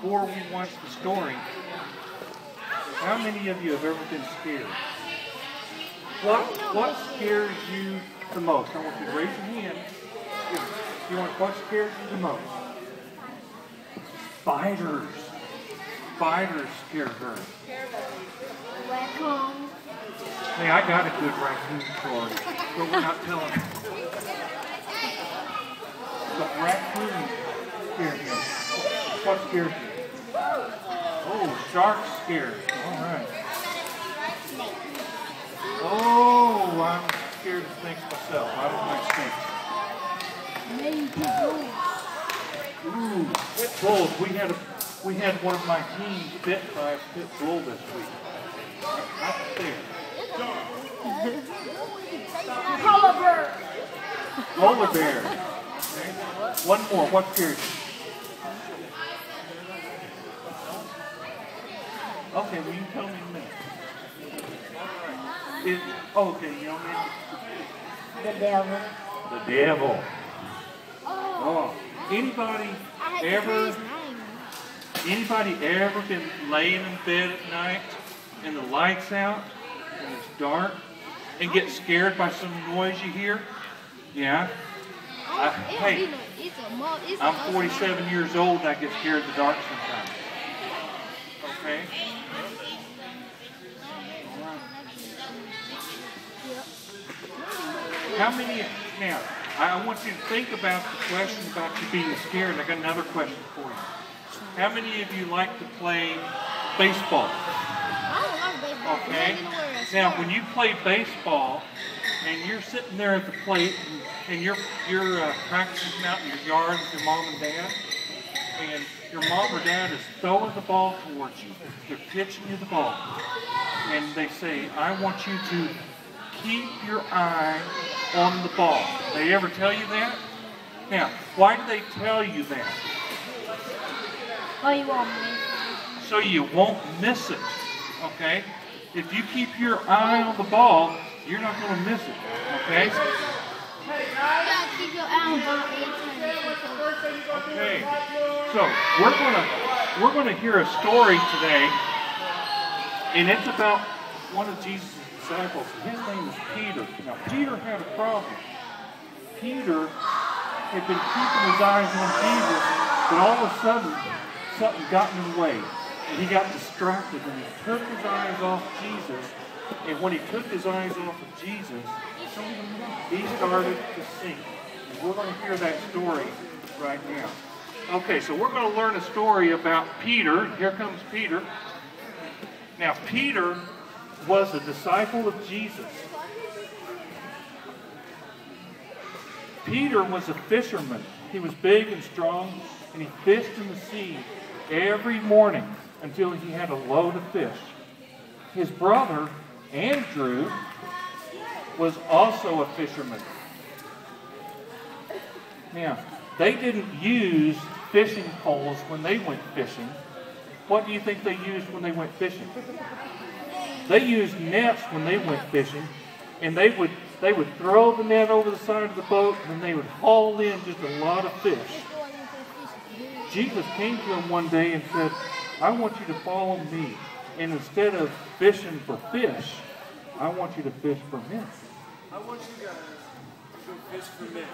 before we watch the story, how many of you have ever been scared? What scares you the most? I want you to raise your hand. What scares you the most? Spiders. Spiders scare her. Raccoon. Hey, I got a good raccoon story, but we're not telling it. But raccoon scares him. What scares you? Oh, sharks scared. All right. Oh, I'm scared of snakes myself. I don't like snakes. Maybe bulls. Ooh, pit bulls. We had one of my teams bit by a pit bull this week. Not fair. Polar bear. Polar bear. Okay. One more. What scares you? Okay, well you tell me in a minute. Okay, you know me? The devil. The devil. Oh. Anybody ever been laying in bed at night and the lights out and it's dark and get scared by some noise you hear? Yeah. Hey, I'm 47 years old and I get scared in the dark sometimes. Okay? How many, now, I want you to think about the question about you being scared. I got another question for you. How many of you like to play baseball? I don't like baseball. Okay. Now, when you play baseball and you're sitting there at the plate and you're practicing out in your yard with your mom and dad, and your mom or dad is throwing the ball towards you. They're pitching you the ball. And they say, I want you to keep your eye on the ball. They ever tell you that? Now, why do they tell you that? Oh, you won't miss it. So you won't miss it. Okay? If you keep your eye on the ball, you're not going to miss it. Okay? You gotta keep your eye on the ball every time. Okay. So we're gonna hear a story today, and it's about one of Jesus' disciples. His name is Peter. Now Peter had a problem. Peter had been keeping his eyes on Jesus, but all of a sudden something got in the way, and he got distracted, and he took his eyes off Jesus. And when he took his eyes off of Jesus, he started to sink. And we're going to hear that story right now. Okay, so we're going to learn a story about Peter. Here comes Peter. Now, Peter was a disciple of Jesus. Peter was a fisherman. He was big and strong, and he fished in the sea every morning until he had a load of fish. His brother, Andrew, was also a fisherman. Now, they didn't use fishing poles when they went fishing. What do you think they used when they went fishing? They used nets when they went fishing, and they would throw the net over the side of the boat, and they would haul in just a lot of fish. Jesus came to him one day and said, I want you to follow me, and instead of fishing for fish, I want you to fish for men. I want you guys to go fish for men.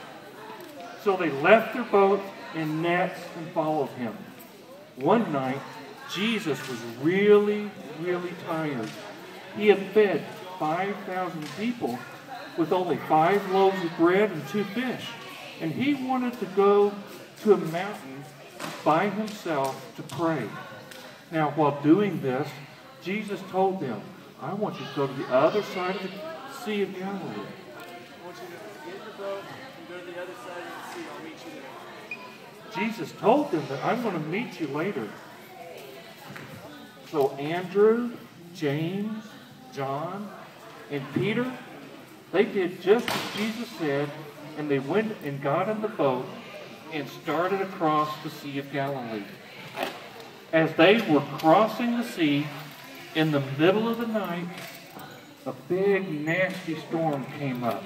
So they left their boats and nets and followed him. One night, Jesus was really, really tired. He had fed 5,000 people with only 5 loaves of bread and 2 fish. And he wanted to go to a mountain by himself to pray. Now, while doing this, Jesus told them, I want you to go to the other side of the Sea of Galilee. I want you to get in the boat and go to the other side of the sea. I'll meet you there. Jesus told them that I'm going to meet you later. So Andrew, James, John, and Peter, they did just as Jesus said, and they went and got in the boat and started across the Sea of Galilee. As they were crossing the sea, in the middle of the night, a big, nasty storm came up.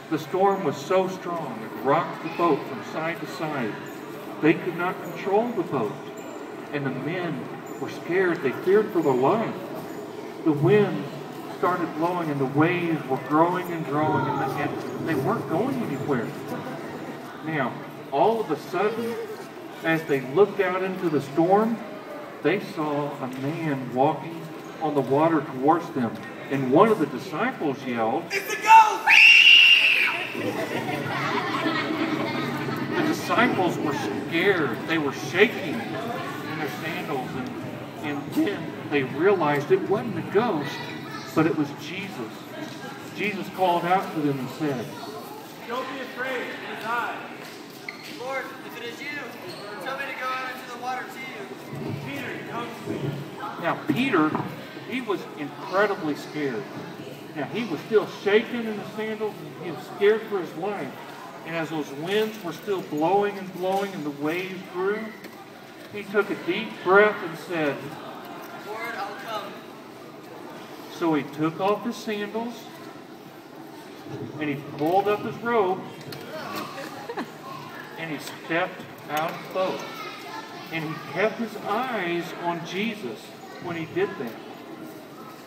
The storm was so strong, it rocked the boat from side to side. They could not control the boat. And the men were scared. They feared for their life. The wind started blowing and the waves were growing and growing, and they weren't going anywhere. Now, all of a sudden, as they looked out into the storm, they saw a man walking on the water towards them. And one of the disciples yelled, "It's a ghost!" The disciples were scared. They were shaking in their sandals. And then they realized it wasn't a ghost, but it was Jesus. Jesus called out to them and said, Don't be afraid, it is I. Lord, if it is you, tell me to go out into the water to you. Peter, come to me. Now Peter, he was incredibly scared. Now he was still shaking in his sandals and he was scared for his life. And as those winds were still blowing and blowing and the waves grew, he took a deep breath and said, Lord, I'll come. So he took off his sandals and he pulled up his robe and he stepped out of the boat. And he kept his eyes on Jesus when he did that.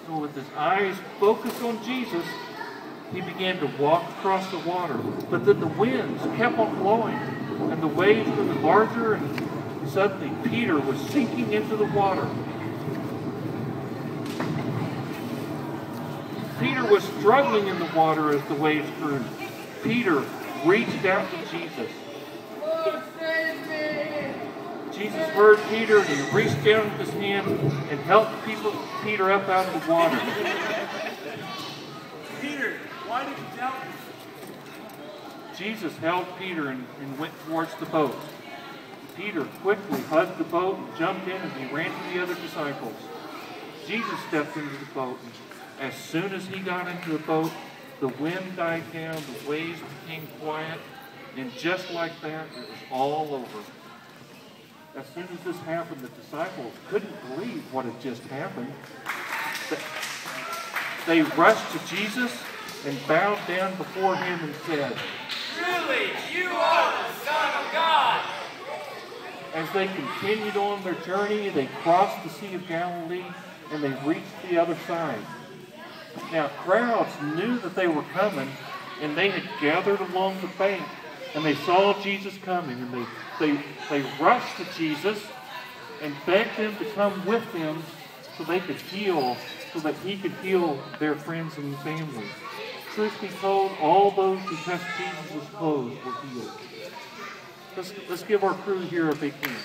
So with his eyes focused on Jesus, he began to walk across the water. But then the winds kept on blowing and the waves grew larger, and suddenly Peter was sinking into the water. Peter was struggling in the water as the waves grew. Peter reached out to Jesus. Jesus heard Peter and he reached down with his hand and helped Peter up out of the water. Peter, why did you doubt me? Jesus held Peter and went towards the boat. Peter quickly hugged the boat and jumped in as he ran to the other disciples. Jesus stepped into the boat, and as soon as he got into the boat, the wind died down, the waves became quiet, and just like that, it was all over. As soon as this happened, the disciples couldn't believe what had just happened. They rushed to Jesus and bowed down before him and said, Truly, you are the Son of God. As they continued on their journey, they crossed the Sea of Galilee and they reached the other side. Now, crowds knew that they were coming, and they had gathered along the bank, and they saw Jesus coming, and they rushed to Jesus and begged him to come with them so they could heal, so that he could heal their friends and family. Truth be told, all those who touched Jesus' clothes were healed. Let's give our crew here a big hand.